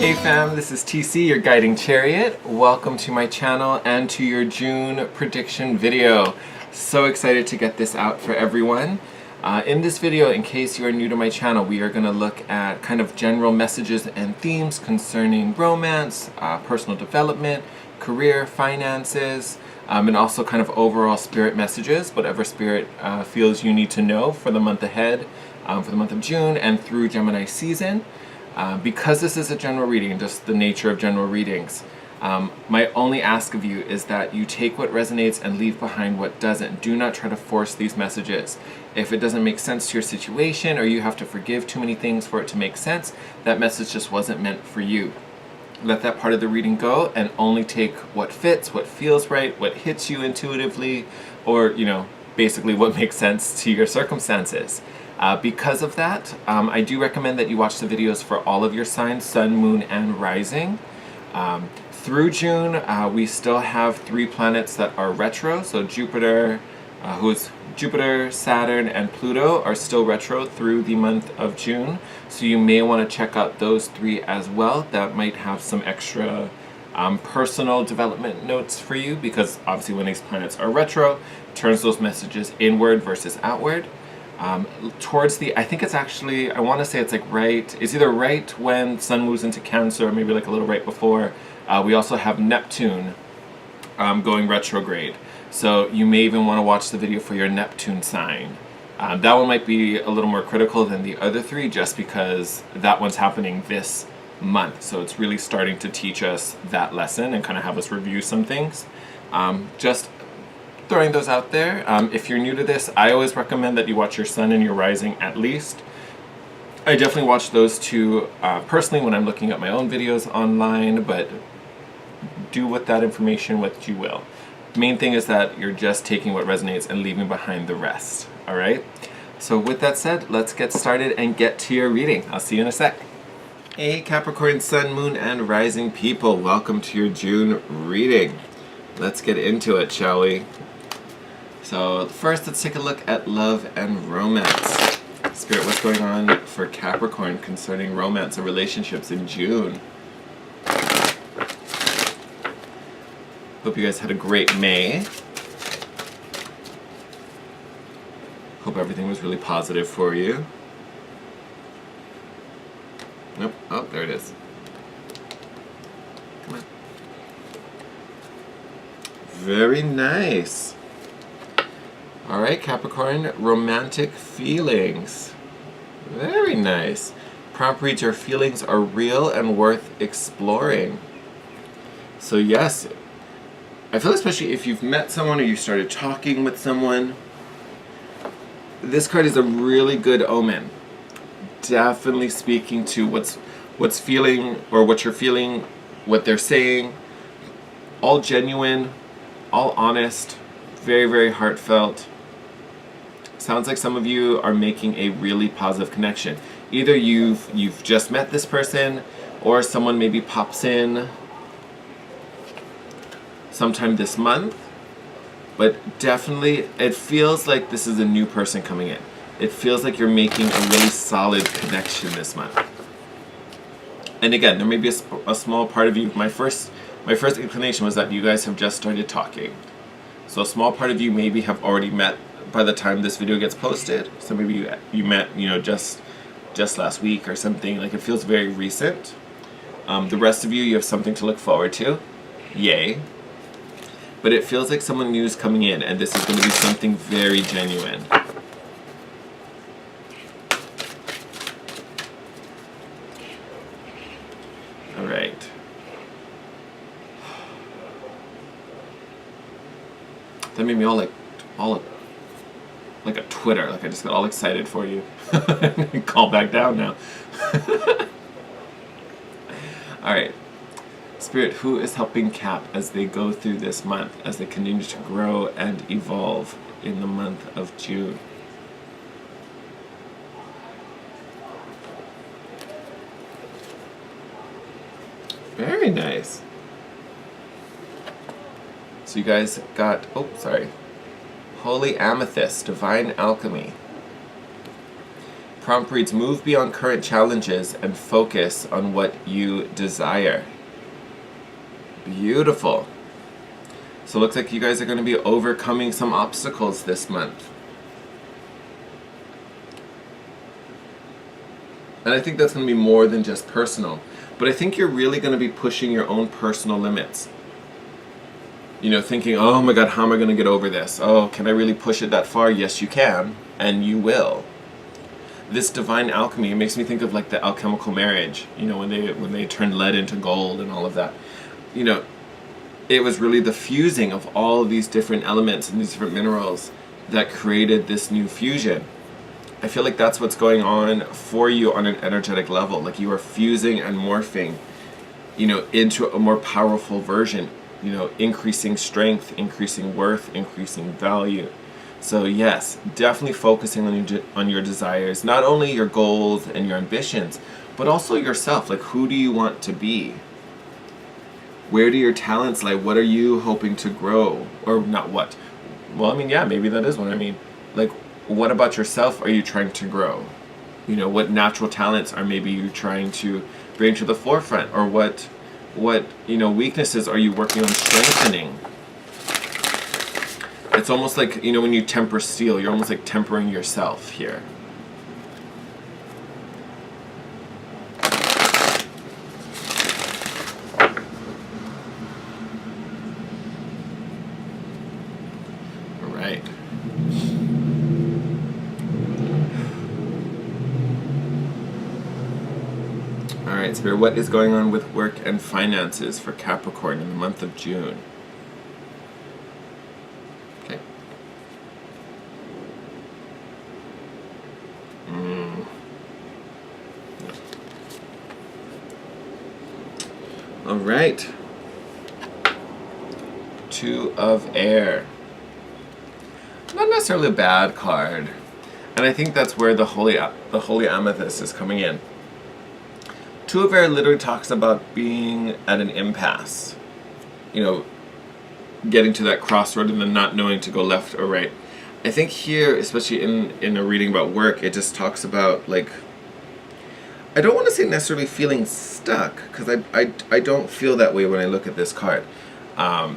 Hey fam, this is TC, your guiding chariot. Welcome to my channel and to your June prediction video. So excited to get this out for everyone. In this video, in case you are new to my channel, we are going to look at kind of general messages and themes concerning romance, personal development, career, finances, and also kind of overall spirit messages, whatever spirit feels you need to know for the month ahead, for the month of June and through Gemini season. Because this is a general reading, just the nature of general readings, my only ask of you is that you take what resonates and leave behind what doesn't. Do not try to force these messages. If it doesn't make sense to your situation or you have to forgive too many things for it to make sense, that message just wasn't meant for you. Let that part of the reading go and only take what fits, what feels right, what hits you intuitively, or, basically what makes sense to your circumstances. Because of that, I do recommend that you watch the videos for all of your signs, sun, moon, and rising. Through June, we still have 3 planets that are retro. So Jupiter, Saturn, and Pluto are still retro through the month of June. So you may want to check out those 3 as well. That might have some extra personal development notes for you, because obviously when these planets are retro, it turns those messages inward versus outward. I think it's actually, I want to say it's it's either right when Sun moves into Cancer, or maybe like a little right before. We also have Neptune going retrograde. So you may even want to watch the video for your Neptune sign. That one might be a little more critical than the other 3, just because that one's happening this month. So it's really starting to teach us that lesson and kind of have us review some things. Just throwing those out there. If you're new to this, I always recommend that you watch your sun and your rising at least. I definitely watch those 2 personally when I'm looking at my own videos online, but do with that information what you will. The main thing is that you're just taking what resonates and leaving behind the rest. Alright? So with that said, let's get started and get to your reading. I'll see you in a sec. Hey Capricorn, sun, moon, and rising people. Welcome to your June reading. Let's get into it, shall we? So first, let's take a look at love and romance. Spirit, what's going on for Capricorn concerning romance and relationships in June? Hope you guys had a great May. Hope everything was really positive for you. Nope. Oh, there it is. Come on. Very nice. Alright, Capricorn, romantic feelings. Very nice. Prompt reads, your feelings are real and worth exploring. So yes, I feel especially if you've met someone or you started talking with someone, this card is a really good omen. Definitely speaking to what's feeling, or what you're feeling, what they're saying. All genuine, all honest, very, very heartfelt. Sounds like some of you are making a really positive connection. Either you've just met this person, or someone maybe pops in sometime this month. But definitely, it feels like this is a new person coming in. It feels like you're making a really solid connection this month. And again, there may be a small part of you. My first inclination was that you guys have just started talking. So a small part of you maybe have already met by the time this video gets posted. So maybe you met, just last week or something. Like, it feels very recent. The rest of you have something to look forward to. Yay. But it feels like someone new is coming in, and this is going to be something very genuine. Alright. That made me all like a Twitter. Like, I just got all excited for you. Call back down now. Alright. Spirit, who is helping Cap as they go through this month, as they continue to grow and evolve in the month of June? Very nice. So you guys got, Holy Amethyst, Divine Alchemy. prompt reads, move beyond current challenges and focus on what you desire. Beautiful. So it looks like you guys are going to be overcoming some obstacles this month. And I think that's going to be more than just personal. But I think you're really going to be pushing your own personal limits. You know, thinking, oh my God, how am I going to get over this? Oh, can I really push it that far? Yes, you can. And you will. This divine alchemy, it makes me think of like the alchemical marriage. You know, when they turned lead into gold and all of that. You know, it was really the fusing of all of these different elements and these different minerals that created this new fusion. I feel like that's what's going on for you on an energetic level. Like you are fusing and morphing, you know, into a more powerful version, you know, increasing strength, increasing worth, increasing value. So yes, definitely focusing on your desires, not only your goals and your ambitions, but also yourself. Like, who do you want to be? Where do your talents lie? What are you hoping to grow? Or not what? Well, I mean, yeah, maybe that is what I mean. Like, what about yourself are you trying to grow? You know, what natural talents are maybe you trying to bring to the forefront? Or what you know, weaknesses are you working on strengthening? It's almost like, you know, when you temper steel, you're almost like tempering yourself here. All right. Alright, Spirit, what is going on with work and finances for Capricorn in the month of June? Okay. Alright. Two of Air. Not necessarily a bad card. And I think that's where the Holy Amethyst is coming in. Two of Air literally talks about being at an impasse. You know, getting to that crossroad and then not knowing to go left or right. I think here, especially in a reading about work, it just talks about, like, I don't want to say necessarily feeling stuck, because I don't feel that way when I look at this card. But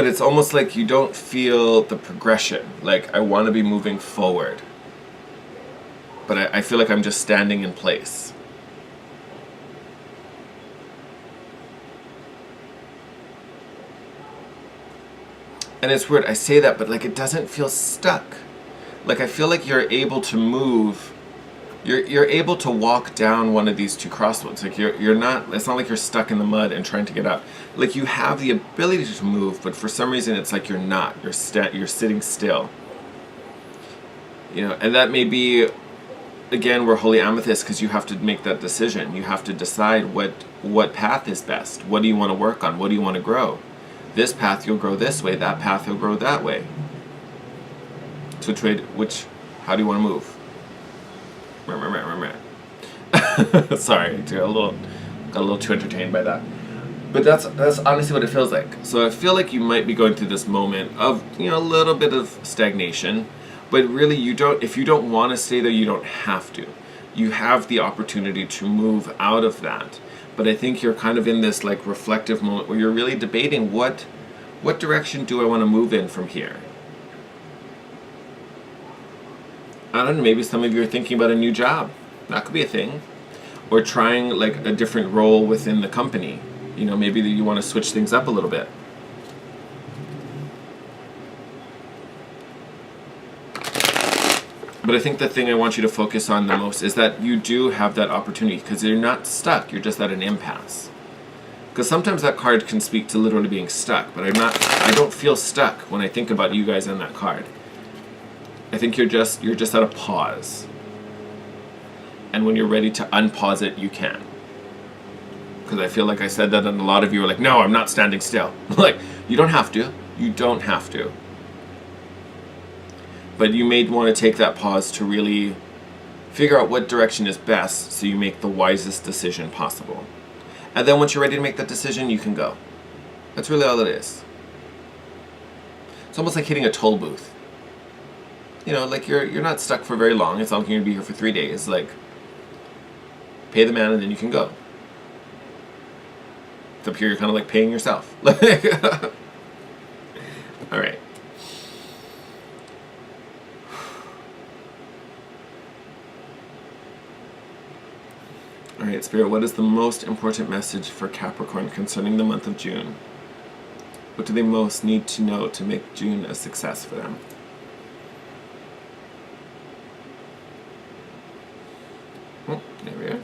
it's almost like you don't feel the progression. Like, I want to be moving forward. But I feel like I'm just standing in place. And it's weird, I say that, but like it doesn't feel stuck. Like I feel like you're able to move, you're able to walk down one of these two crossroads. Like you're not, it's not like you're stuck in the mud and trying to get up. Like you have the ability to move, but for some reason it's like you're not. You're sitting still. You know, and that may be, again, we're Holy Amethyst because you have to make that decision. You have to decide what path is best. What do you want to work on? What do you want to grow? This path you'll grow this way. That path you'll grow that way. So how do you want to move? Sorry, got a little too entertained by that. But that's honestly what it feels like. So I feel like you might be going through this moment of, you know, a little bit of stagnation. But really, if you don't want to stay there, you don't have to. You have the opportunity to move out of that. But I think you're kind of in this like reflective moment where you're really debating what direction do I want to move in from here? I don't know, maybe some of you are thinking about a new job. That could be a thing. Or trying like a different role within the company. You know, maybe that you want to switch things up a little bit. But I think the thing I want you to focus on the most is that you do have that opportunity because you're not stuck, you're just at an impasse. Because sometimes that card can speak to literally being stuck, but I don't feel stuck when I think about you guys on that card. I think you're just at a pause. And when you're ready to unpause it, you can. Because I feel like I said that and a lot of you are like, no, I'm not standing still. Like, you don't have to. You don't have to. But you may want to take that pause to really figure out what direction is best so you make the wisest decision possible. And then once you're ready to make that decision, you can go. That's really all it is. It's almost like hitting a toll booth. you know, like you're not stuck for very long. It's not like you're gonna be here for 3 days. Like, pay the man and then you can go. It's up here, you're kind of like paying yourself. All right. All right, Spirit, what is the most important message for Capricorn concerning the month of June? What do they most need to know to make June a success for them? Oh, there we are.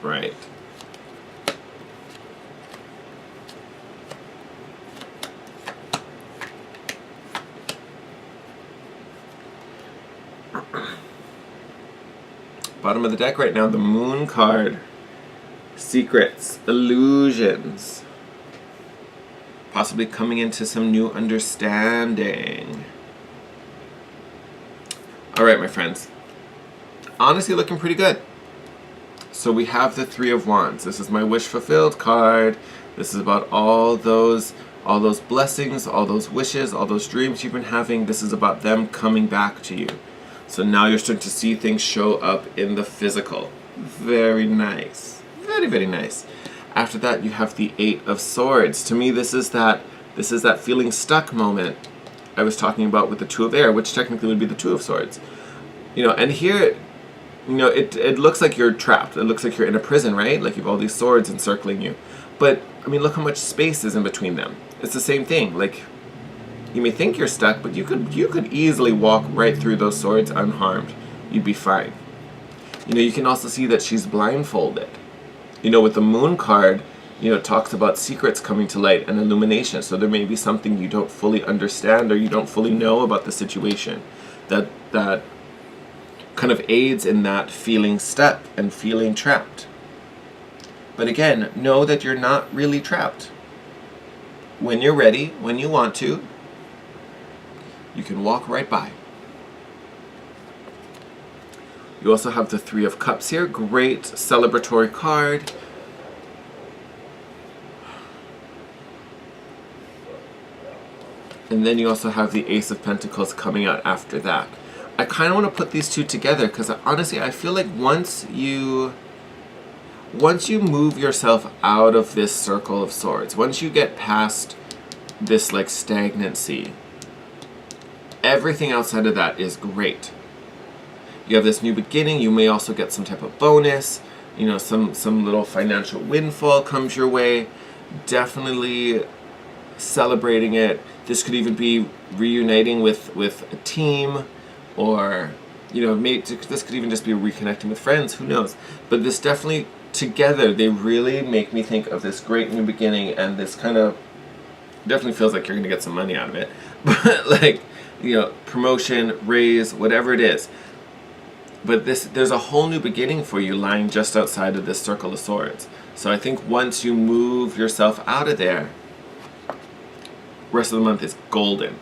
Right. Bottom of the deck right now, the Moon card. Secrets, illusions. Possibly coming into some new understanding. All right, my friends. Honestly, looking pretty good. So we have the Three of Wands. This is my wish fulfilled card. This is about all those blessings, all those wishes, all those dreams you've been having. This is about them coming back to you. So now you're starting to see things show up in the physical. Very nice. Very, very nice. After that, you have the Eight of Swords. To me, this is that feeling stuck moment I was talking about with the Two of Air, which technically would be the Two of Swords. You know, and here, you know, it looks like you're trapped. It looks like you're in a prison, right? Like you have all these swords encircling you. But, I mean, look how much space is in between them. It's the same thing. Like, you may think you're stuck, but you could easily walk right through those swords unharmed. You'd be fine. You know, you can also see that she's blindfolded. You know, with the Moon card, you know, it talks about secrets coming to light and illumination. So there may be something you don't fully understand or you don't fully know about the situation that kind of aids in that feeling stuck and feeling trapped. But again, know that you're not really trapped. When you're ready, when you want to, you can walk right by. You also have the Three of Cups here. Great celebratory card. And then you also have the Ace of Pentacles coming out after that. I kind of want to put these two together because honestly, I feel like once you move yourself out of this circle of swords, once you get past this like stagnancy, everything outside of that is great. You have this new beginning. You may also get some type of bonus. You know, some little financial windfall comes your way. Definitely celebrating it. This could even be reuniting with a team, or you know, this could even just be reconnecting with friends. Who knows? But this definitely together, they really make me think of this great new beginning, and this kind of definitely feels like you're going to get some money out of it. But like, you know, promotion, raise, whatever it is. But there's a whole new beginning for you lying just outside of this circle of swords. So I think once you move yourself out of there, rest of the month is golden.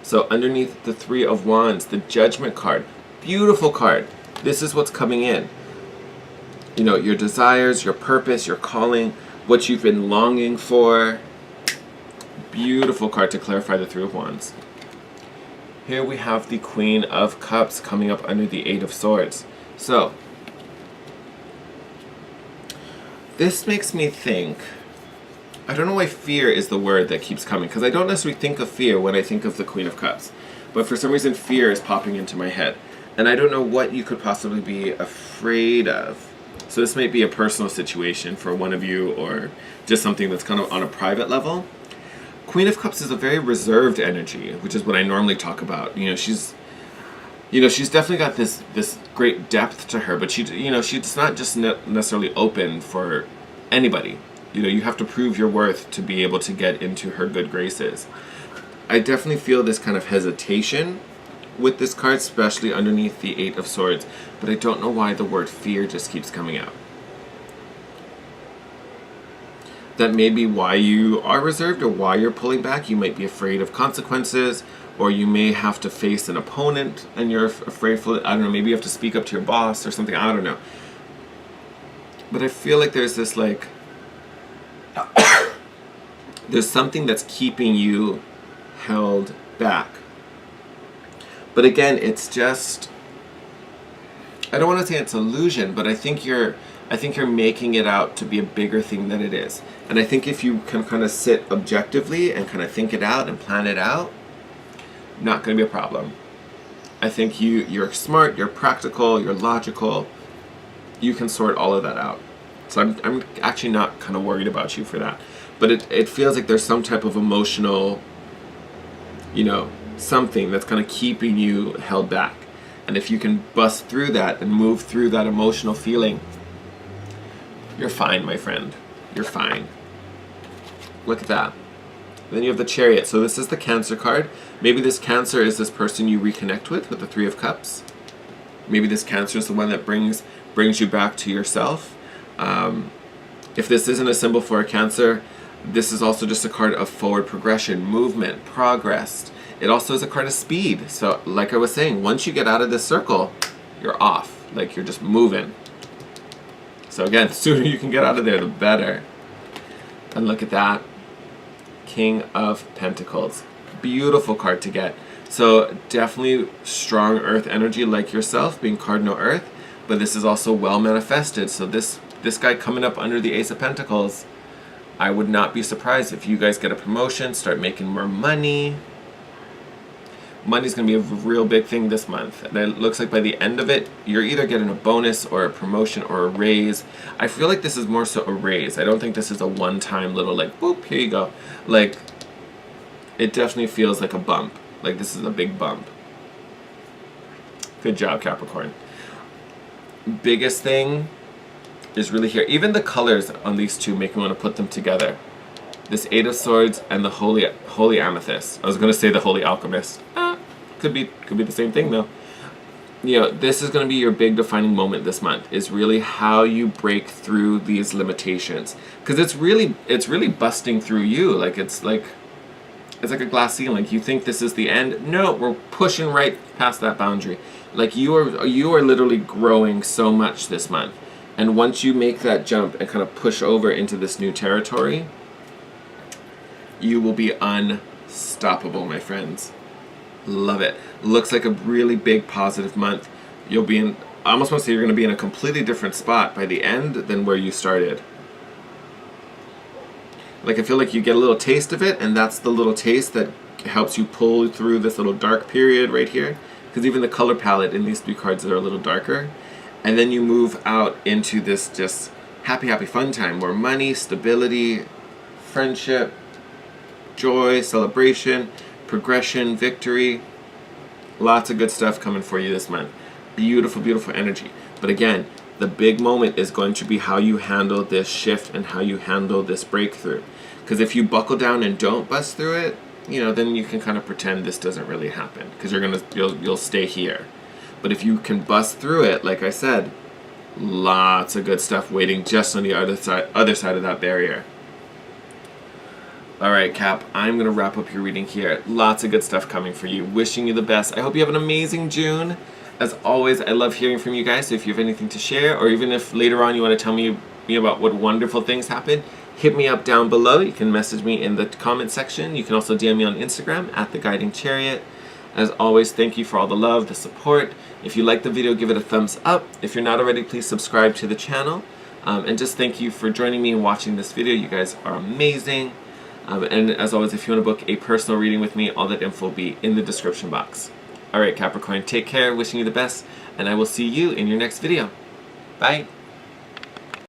So underneath the Three of Wands, the Judgment card, beautiful card. This is what's coming in. You know, your desires, your purpose, your calling, what you've been longing for. Beautiful card to clarify the Three of Wands. Here we have the Queen of Cups coming up under the Eight of Swords. So, this makes me think, I don't know why fear is the word that keeps coming, because I don't necessarily think of fear when I think of the Queen of Cups. But for some reason, fear is popping into my head. And I don't know what you could possibly be afraid of. So this might be a personal situation for one of you, or just something that's kind of on a private level. Queen of Cups is a very reserved energy, which is what I normally talk about. You know, she's definitely got this great depth to her, but she's not just necessarily open for anybody. You know, you have to prove your worth to be able to get into her good graces. I definitely feel this kind of hesitation with this card, especially underneath the Eight of Swords, but I don't know why the word fear just keeps coming out. That may be why you are reserved or why you're pulling back. You might be afraid of consequences, or you may have to face an opponent and you're afraid for it. I don't know, maybe you have to speak up to your boss or something. I don't know. But I feel like there's this like, there's something that's keeping you held back. But again, it's just, I don't want to say it's illusion, but I think you're making it out to be a bigger thing than it is. And I think if you can kind of sit objectively and kind of think it out and plan it out, not going to be a problem. I think you're smart, you're practical, you're logical. You can sort all of that out. So I'm actually not kind of worried about you for that. But it feels like there's some type of emotional, something that's kind of keeping you held back. And if you can bust through that and move through that emotional feeling, you're fine, my friend. You're fine. Look at that. Then you have the Chariot. So this is the Cancer card. Maybe this Cancer is this person you reconnect with the Three of Cups. Maybe this Cancer is the one that brings you back to yourself. If this isn't a symbol for a Cancer, this is also just a card of forward progression, movement, progress. It also is a card of speed. So like I was saying, once you get out of this circle, you're off. Like you're just moving. So again, the sooner you can get out of there, the better. And look at that. King of Pentacles. Beautiful card to get. So definitely strong earth energy like yourself, being cardinal earth. But this is also well manifested. So this guy coming up under the Ace of Pentacles, I would not be surprised if you guys get a promotion, start making more money. Money's going to be a real big thing this month. And it looks like by the end of it, you're either getting a bonus or a promotion or a raise. I feel like this is more so a raise. I don't think this is a one-time little like, boop, here you go. Like, it definitely feels like a bump. Like this is a big bump. Good job, Capricorn. Biggest thing is really here. Even the colors on these two make me want to put them together. This Eight of Swords and the Holy Amethyst. I was going to say the Holy Alchemist. Could be the same thing though. This is going to be your big defining moment this month. Is really how you break through these limitations. Because it's really busting through you. Like it's like a glass ceiling. You think this is the end? No, we're pushing right past that boundary. Like you are literally growing so much this month. And once you make that jump and kind of push over into this new territory, you will be unstoppable, my friends. Love it. Looks like a really big positive month. You'll be in, I almost want to say you're going to be in a completely different spot by the end than where you started. Like I feel like you get a little taste of it, and that's the little taste that helps you pull through this little dark period right here. Because even the color palette in these three cards are a little darker. And then you move out into this just happy, happy fun time. More money, stability, friendship, joy, celebration, progression, victory. Lots of good stuff coming for you this month. Beautiful, beautiful energy. But again, the big moment is going to be how you handle this shift and how you handle this breakthrough. Because if you buckle down and don't bust through it, then you can kind of pretend this doesn't really happen. Because you'll stay here. But if you can bust through it, like I said, lots of good stuff waiting just on the other side of that barrier. All right, Cap, I'm going to wrap up your reading here. Lots of good stuff coming for you. Wishing you the best. I hope you have an amazing June. As always, I love hearing from you guys. So if you have anything to share, or even if later on you want to tell me about what wonderful things happened, hit me up down below. You can message me in the comment section. You can also DM me on Instagram at The Guiding Chariot. As always, thank you for all the love, the support. If you like the video, give it a thumbs up. If you're not already, please subscribe to the channel. And just thank you for joining me and watching this video. You guys are amazing. And as always, if you want to book a personal reading with me, all that info will be in the description box. All right, Capricorn, take care, wishing you the best, and I will see you in your next video. Bye.